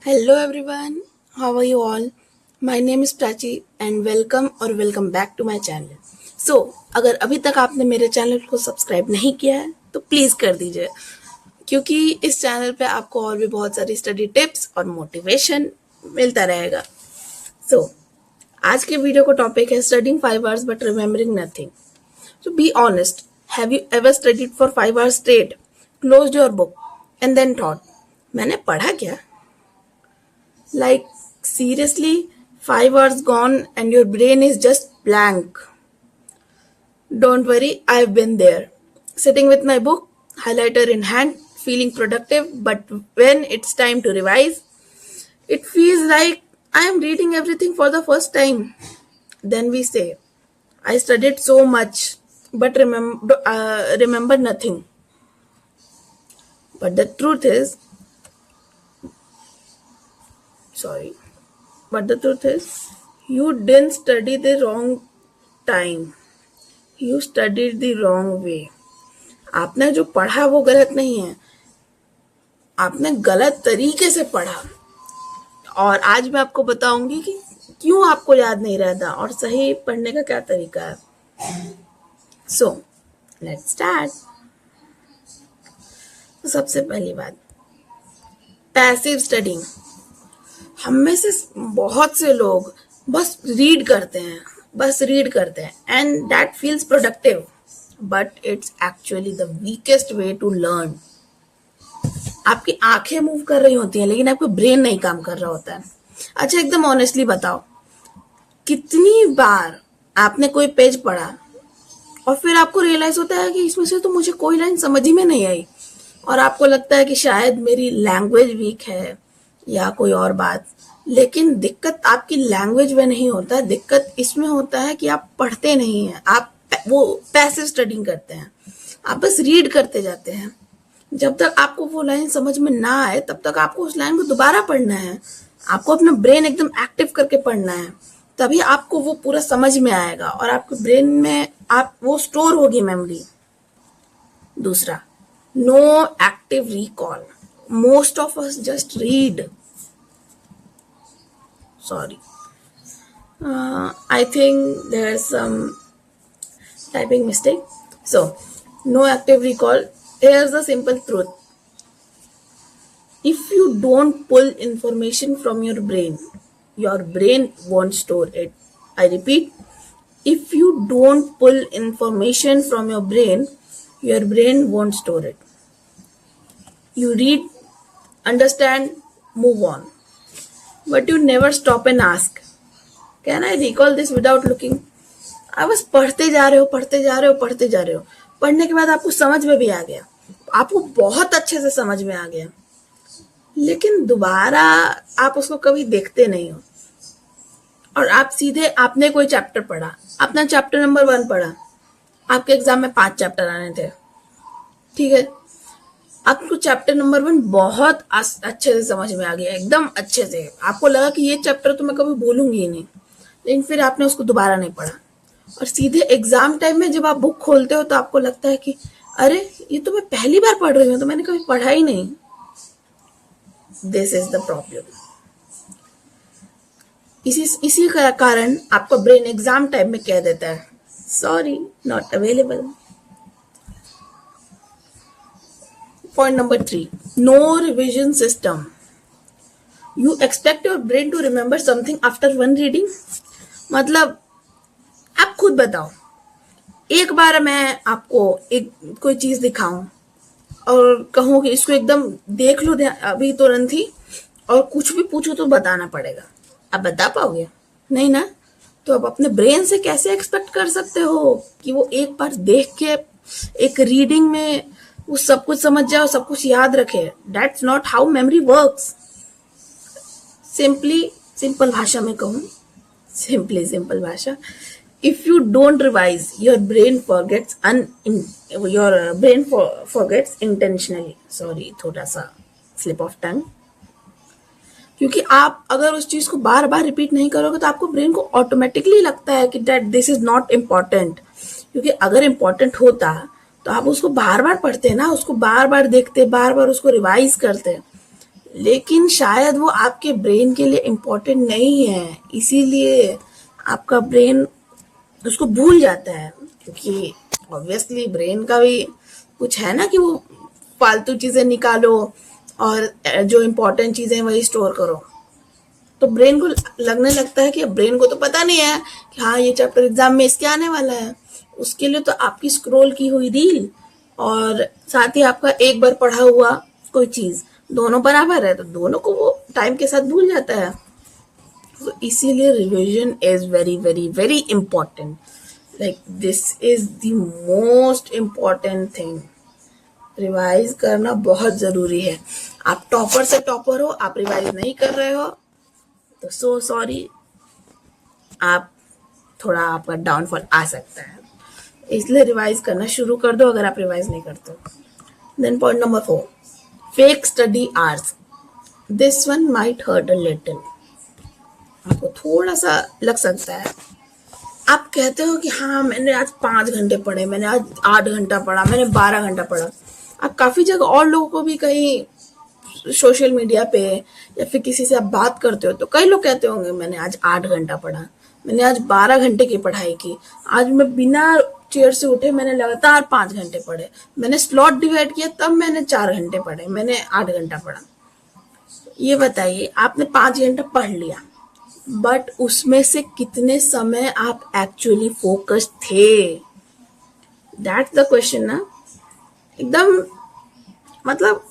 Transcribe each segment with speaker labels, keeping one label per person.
Speaker 1: Hello everyone, how are you all? My name is Prachi and welcome back to my channel. So, अगर अभी तक आपने मेरे channel को सब्सक्राइब नहीं किया है तो प्लीज़ कर दीजिए क्योंकि इस चैनल पे आपको और भी बहुत सारी स्टडी टिप्स और मोटिवेशन मिलता रहेगा. So, आज के वीडियो का टॉपिक है studying 5 hours but remembering nothing. So be honest, have you ever studied for 5 hours straight, closed your book and then thought, मैंने पढ़ा क्या? Like, seriously, 5 hours gone and your brain is just blank. Don't worry, I've been there. Sitting with my book, highlighter in hand, feeling productive, but when it's time to revise, it feels like I am reading everything for the first time. Then we say, I studied so much, but remember nothing. But the truth is, sorry, but the truth is, you didn't study the wrong time. You studied the wrong way. आपने जो पढ़ा वो गलत नहीं है, आपने गलत तरीके से पढ़ा. और आज मैं आपको बताऊंगी कि क्यों आपको याद नहीं रहता और सही पढ़ने का क्या तरीका है. So let's start. सबसे पहली बात, पैसिव स्टडिंग. हम में से बहुत से लोग बस रीड करते हैं and that feels productive, but it's actually the weakest way to learn. आपकी आंखें मूव कर रही होती हैं लेकिन आपका ब्रेन नहीं काम कर रहा होता है. अच्छा, एकदम ऑनेस्टली बताओ, कितनी बार आपने कोई पेज पढ़ा और फिर आपको रियलाइज होता है कि इसमें से तो मुझे कोई लाइन समझ ही में नहीं आई और आपको लगता है कि शायद मेरी लैंग्वेज वीक है या कोई और बात. लेकिन दिक्कत आपकी लैंग्वेज में नहीं होता है, दिक्कत इसमें होता है कि आप पढ़ते नहीं हैं. आप वो पैसिव स्टडिंग करते हैं, आप बस रीड करते जाते हैं. जब तक आपको वो लाइन समझ में ना आए तब तक आपको उस लाइन को दोबारा पढ़ना है. आपको अपना ब्रेन एकदम एक्टिव करके पढ़ना है, तभी आपको वो पूरा समझ में आएगा और आपके ब्रेन में आप वो स्टोर होगी मेमोरी. दूसरा, no active recall. Most of us just read. Sorry, I think there's some typing mistake. So, no active recall. Here's the simple truth. If you don't pull information from your brain won't store it. I repeat, if you don't pull information from your brain won't store it. You read, understand, move on. But you never stop and ask, can I recall this without looking? आप बस पढ़ते जा रहे हो. पढ़ने के बाद आपको समझ में भी आ गया, आपको बहुत अच्छे से समझ में आ गया, लेकिन दोबारा आप उसको कभी देखते नहीं हो. और आप सीधे आपने कोई चैप्टर पढ़ा, अपना चैप्टर नंबर 1 पढ़ा, आपके एग्जाम में 5 चैप्टर आने थे, ठीक है. आपको चैप्टर नंबर 1 बहुत अच्छे से समझ में आ गया, एकदम अच्छे से. आपको लगा कि ये चैप्टर तो मैं कभी भूलूंगी ही नहीं, लेकिन फिर आपने उसको दोबारा नहीं पढ़ा और सीधे एग्जाम टाइम में जब आप बुक खोलते हो तो आपको लगता है कि अरे ये तो मैं पहली बार पढ़ रही हूँ, तो मैंने कभी पढ़ा ही नहीं. This is the problem. इसी का कारण आपका ब्रेन एग्जाम टाइम में कह देता है, sorry, not available. Point number 3, no revision system. You expect your brain to remember something after one reading? मतलब आप खुद बताओ, एक बार मैं आपको एक कोई चीज दिखाऊं और कहूं कि इसको एकदम देख लो अभी तुरंत ही, और कुछ भी पूछो तो बताना पड़ेगा, आप बता पाओगे? नहीं ना. तो आप अपने ब्रेन से कैसे एक्सपेक्ट कर सकते हो कि वो एक बार देख के एक रीडिंग में वो सब कुछ समझ जाए और सब कुछ याद रखे? That's not how memory works. Simple भाषा में कहूँ, सिंपल भाषा, if you don't revise your brain forgets intentionally. Sorry, थोड़ा सा स्लिप ऑफ टंग. क्योंकि आप अगर उस चीज को बार बार रिपीट नहीं करोगे तो आपको ब्रेन को ऑटोमेटिकली लगता है कि that this is not important. क्योंकि अगर इम्पॉर्टेंट होता तो आप उसको बार बार पढ़ते ना, उसको बार बार देखते, बार बार उसको रिवाइज करते. लेकिन शायद वो आपके ब्रेन के लिए इम्पोर्टेंट नहीं है, इसीलिए आपका ब्रेन उसको भूल जाता है, क्योंकि ऑब्वियसली ब्रेन का भी कुछ है ना कि वो फालतू चीजें निकालो और जो इम्पोर्टेंट चीजें हैं वही स्टोर करो। तो ब्रेन को लगने लगता है कि ब्रेन को तो पता नहीं है कि हाँ ये चैप्टर एग्जाम में इसके आने वाला है। उसके लिए तो आपकी स्क्रॉल की हुई रील और साथ ही आपका एक बार पढ़ा हुआ कोई चीज दोनों बराबर है, तो दोनों को वो टाइम के साथ भूल जाता है। तो इसीलिए revision is very very very important. Like this is the most important thing. Revise करना बहुत जरूरी है। आप टॉपर से टॉपर हो, आप रिवाइज नहीं कर रहे हो तो सो सॉरी, आप थोड़ा आपका डाउनफॉल आ सकता है। इसलिए रिवाइज करना शुरू कर दो अगर आप रिवाइज नहीं करते हो। Then point number 4, fake study hours. This one might hurt a little. आपको थोड़ा सा लग सकता है। आप कहते हो कि हाँ मैंने आज 5 घंटे पढ़े, मैंने आज 8 घंटा पढ़ा, मैंने 12 घंटा पढ़ा। आप काफी जगह और लोगों को भी कहीं सोशल मीडिया पे या फिर किसी से आप बात करते हो तो कई लोग कहते होंगे मैंने आज 8 घंटा पढ़ा, मैंने आज 12 घंटे की पढ़ाई की, आज मैं बिना चेयर से उठे मैंने लगातार 5 घंटे पढ़े, मैंने स्लॉट डिवाइड किया तब मैंने 4 घंटे पढ़े, मैंने 8 घंटा पढ़ा। ये बताइए, आपने 5 घंटा पढ़ लिया, बट उसमें से कितने समय आप एक्चुअली फोकस थे? दैट्स द क्वेश्चन ना। एकदम मतलब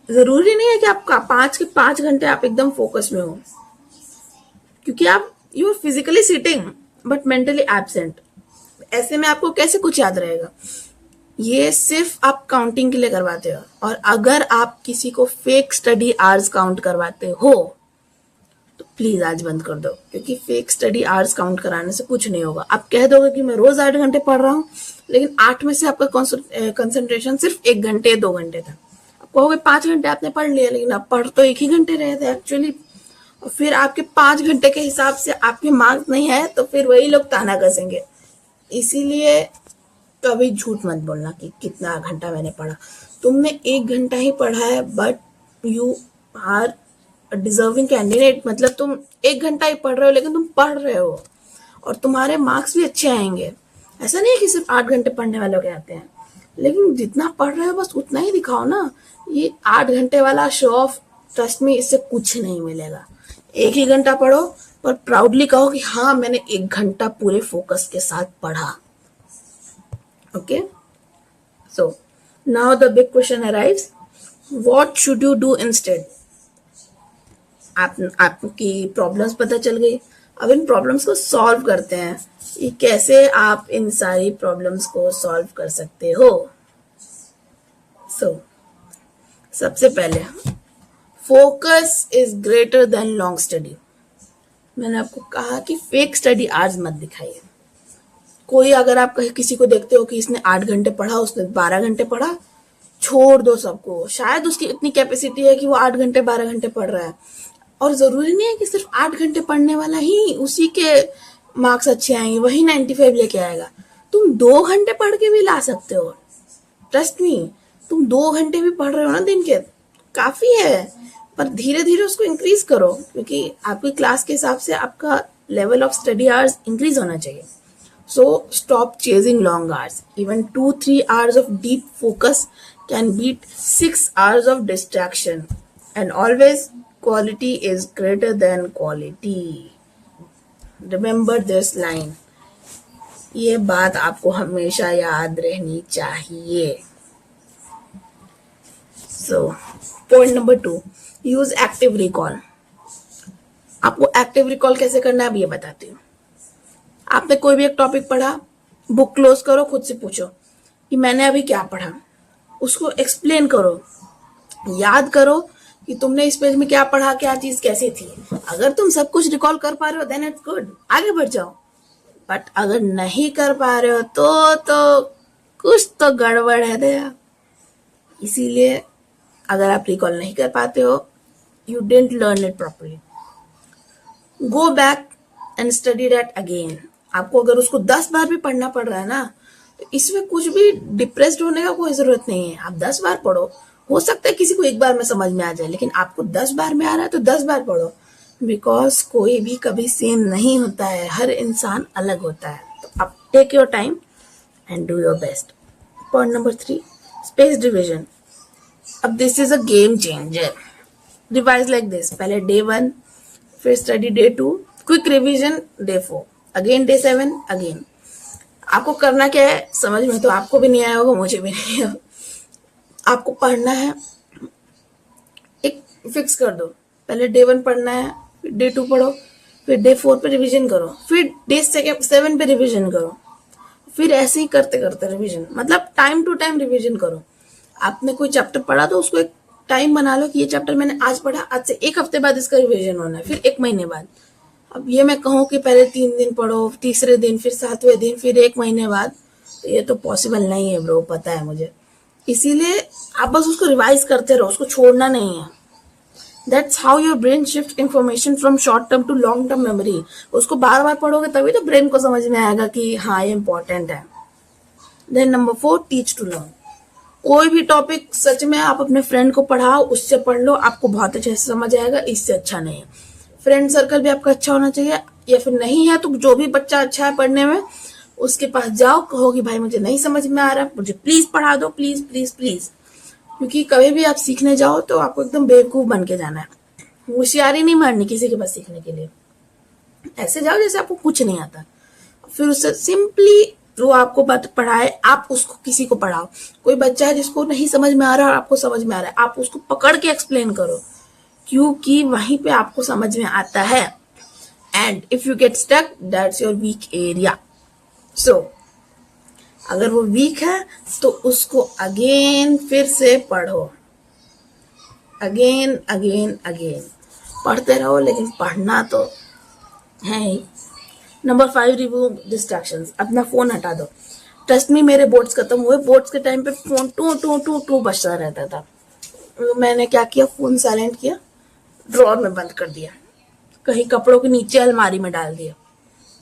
Speaker 1: जरूरी नहीं है कि आपका 5 के 5 घंटे आप एकदम फोकस में हो, क्योंकि आप you are physically sitting but mentally absent. ऐसे में आपको कैसे कुछ याद रहेगा? ये सिर्फ आप काउंटिंग के लिए करवाते हो, और अगर आप किसी को फेक स्टडी आवर्स काउंट करवाते हो तो प्लीज आज बंद कर दो, क्योंकि फेक स्टडी आवर्स काउंट कराने से कुछ नहीं होगा। आप कह दोगे कि मैं रोज 8 घंटे पढ़ रहा हूँ, लेकिन 8 में से आपका कंसंट्रेशन सिर्फ 1 घंटे 2 घंटे था। आप कहोगे 5 घंटे आपने पढ़ लिया, लेकिन आप पढ़ तो एक ही घंटे रहे थे एक्चुअली। और फिर आपके 5 घंटे के हिसाब से आपके मार्क्स नहीं है तो फिर वही लोग ताना कसेंगे। इसीलिए कभी झूठ मत बोलना कि कितना घंटा मैंने पढ़ा। तुमने 1 घंटा ही पढ़ा है, but you are deserving candidate. मतलब तुम 1 घंटा ही पढ़ रहे हो, लेकिन तुम पढ़ रहे हो और तुम्हारे मार्क्स भी अच्छे आएंगे। ऐसा नहीं है कि सिर्फ 8 घंटे पढ़ने वालों के आते हैं, लेकिन जितना पढ़ रहे हो बस उतना ही दिखाओ ना। ये 8 घंटे वाला शो ऑफ, ट्रस्ट में इससे कुछ नहीं मिलेगा। एक ही घंटा पढ़ो पर प्राउडली कहो कि हाँ मैंने 1 घंटा पूरे फोकस के साथ पढ़ा। Okay, so now the big question arrives, what should you do instead? आपकी प्रॉब्लम्स पता चल गई। अब इन प्रॉब्लम्स को सॉल्व करते हैं कि कैसे आप इन सारी प्रॉब्लम्स को सॉल्व कर सकते हो। सबसे पहले, focus is greater than long study. मैंने आपको कहा कि फेक स्टडी आवर्स मत दिखाइए। कोई अगर आप कहीं किसी को देखते हो कि इसने 8 घंटे पढ़ा, उसने 12 घंटे पढ़ा, छोड़ दो सबको। शायद उसकी इतनी कैपेसिटी है कि वो 8 घंटे 12 घंटे पढ़ रहा है, और जरूरी नहीं है कि सिर्फ 8 घंटे पढ़ने वाला ही उसी के मार्क्स अच्छे आएंगे, वही 95 लेके आएगा। तुम 2 घंटे पढ़ के भी ला सकते हो। ट्रस्ट मी, तुम 2 घंटे भी पढ़ रहे हो ना दिन के, काफी है। पर धीरे धीरे उसको इंक्रीज करो, क्योंकि आपकी क्लास के हिसाब से आपका level of study hours increase होना चाहिए। So stop chasing long hours. Even 2-3 hours of deep focus can beat 6 hours of distraction. And always, quality is greater than quality. Remember this line. ये बात आपको हमेशा याद रहनी चाहिए। So, point number 2, use active recall. आपको active recall कैसे करना है अब ये बताती हूँ। आपने कोई भी एक टॉपिक पढ़ा, बुक क्लोज करो, खुद से पूछो कि मैंने अभी क्या पढ़ा। उसको एक्सप्लेन करो, याद करो कि तुमने इस पेज में क्या पढ़ा, क्या चीज कैसी थी। अगर तुम सब कुछ रिकॉल कर पा रहे हो देन इट्स गुड, आगे बढ़ जाओ। बट अगर नहीं कर पा रहे हो तो कुछ तो गड़बड़ है दया। इसीलिए अगर आप रिकॉल नहीं कर पाते हो, you didn't learn it properly, go back and study that again. आपको अगर उसको 10 बार भी पढ़ना पड़ रहा है ना, तो इसमें कुछ भी डिप्रेस्ड होने का कोई जरूरत नहीं है। आप 10 बार पढ़ो, हो सकता है किसी को एक बार में समझ में आ जाए, लेकिन आपको 10 बार में आ रहा है तो 10 बार पढ़ो, बिकॉज कोई भी कभी सेम नहीं होता है, हर इंसान अलग होता है। तो आप take your time and do your best. Point number 3, space division. अब this is a game changer. Revise like this, पहले डे 1, फिर study day 2, quick revision day 4, again day 7, again. आपको करना क्या है, समझ में तो आपको भी नहीं आया होगा, मुझे भी नहीं आया। आपको पढ़ना है, एक फिक्स कर दो, पहले डे 1 पढ़ना है, फिर डे 2 पढ़ो, फिर डे 4 पे रिवीजन करो, फिर डे 7 पे रिवीजन करो, फिर ऐसे ही करते करते रिवीजन, मतलब टाइम टू टाइम रिवीजन करो। आपने कोई चैप्टर पढ़ा तो उसको एक टाइम बना लो कि ये चैप्टर मैंने आज पढ़ा, आज से 1 हफ्ते बाद इसका रिवीजन होना है, फिर 1 महीने बाद। अब ये मैं कहूँ कि पहले 3 दिन पढ़ो, तीसरे दिन, फिर 7वें दिन, फिर 1 महीने बाद, तो ये तो पॉसिबल नहीं है ब्रो, पता है मुझे। इसीलिए आप बस उसको रिवाइज करते रहो, उसको छोड़ना नहीं है। That's how your brain shift information from short term to long term memory. उसको बार बार पढ़ोगे तभी तो ब्रेन को समझ में आएगा कि हाँ ये इंपॉर्टेंट है। Then number 4, teach to learn. कोई भी टॉपिक सच में आप अपने फ्रेंड को पढ़ाओ, उससे पढ़ लो, आपको बहुत अच्छे से समझ आएगा, इससे अच्छा नहीं है। फ्रेंड सर्कल भी आपका अच्छा होना चाहिए, या फिर नहीं है तो जो भी बच्चा अच्छा है पढ़ने में, उसके पास जाओ, कहो कि भाई मुझे नहीं समझ में आ रहा, मुझे प्लीज पढ़ा दो, प्लीज प्लीज प्लीज। क्योंकि कभी भी आप सीखने जाओ तो आपको एकदम बेवकूफ बन के जाना है। होशियारी नहीं मारनी किसी के पास सीखने के लिए। ऐसे जाओ जैसे आपको कुछ नहीं आता, फिर उससे सिंपली जो आपको बात पढ़ाए आप उसको किसी को पढ़ाओ। कोई बच्चा है जिसको नहीं समझ में आ रहा और आपको समझ में आ रहा है, आप उसको पकड़ के एक्सप्लेन करो, क्योंकि वहीं पे आपको समझ में आता है। And if you get stuck, that's your weak area. So अगर वो वीक है तो उसको अगेन फिर से पढ़ो, अगेन अगेन अगेन पढ़ते रहो, लेकिन पढ़ना तो है ही। Number 5, remove distractions. अपना फोन हटा दो। ट्रस्ट मी, मेरे बोर्ड्स खत्म हुए, बोर्ड्स के टाइम पे फोन टू टू टू टू बजता रहता था। तो मैंने क्या किया, फोन साइलेंट किया, ड्रॉर में बंद कर दिया, कहीं कपड़ों के नीचे अलमारी में डाल दिया,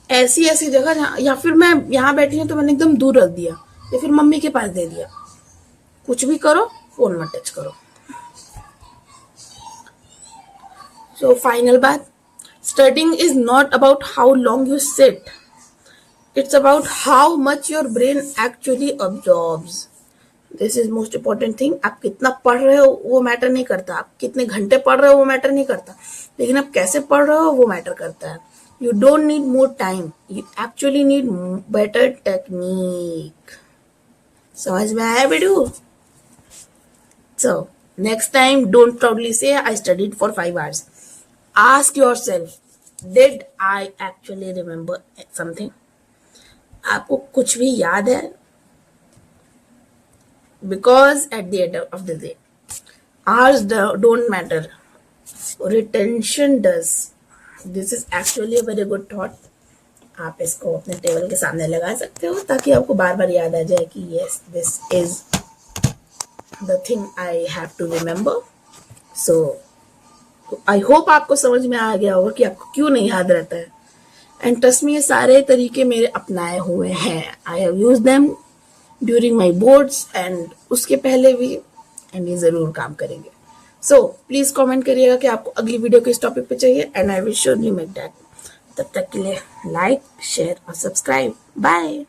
Speaker 1: ऐसी ऐसी जगह, या फिर मैं यहाँ बैठी हूँ तो मैंने एकदम दूर रख दिया, या फिर मम्मी के पास दे दिया। कुछ भी करो, फोन मत टच करो। सो फाइनल बात, studying is not about how long you sit, it's about how much your brain actually absorbs. This is most important thing. आप कितना पढ़ रहे हो वो मैटर नहीं करता, आप कितने घंटे पढ़ रहे हो वो मैटर नहीं करता, लेकिन आप कैसे पढ़ रहे हो वो मैटर करता है। You don't need more time, you actually need better technique. समझ में आया बेटू? So next time don't proudly say I studied for 5 hours. Ask yourself, did I actually remember something? आपको कुछ भी याद है? Because at the end of the day, hours don't matter. Retention does. This is actually a very good thought. आप इसको अपने table के सामने लगा सकते हो ताकि आपको बार बार याद आ जाए कि yes, this is the thing I have to remember. So I hope आपको समझ में आ गया होगा कि आपको क्यों नहीं याद रहता है। एंड ट्रस्ट मी, ये सारे तरीके मेरे अपनाए हुए हैं, I have use them during my boards and उसके पहले भी, एंड ये जरूर काम करेंगे। सो प्लीज कमेंट करिएगा कि आपको अगली वीडियो किस टॉपिक पे चाहिए, and I will surely make that. तब तक के लिए लाइक, शेयर और सब्सक्राइब। बाय।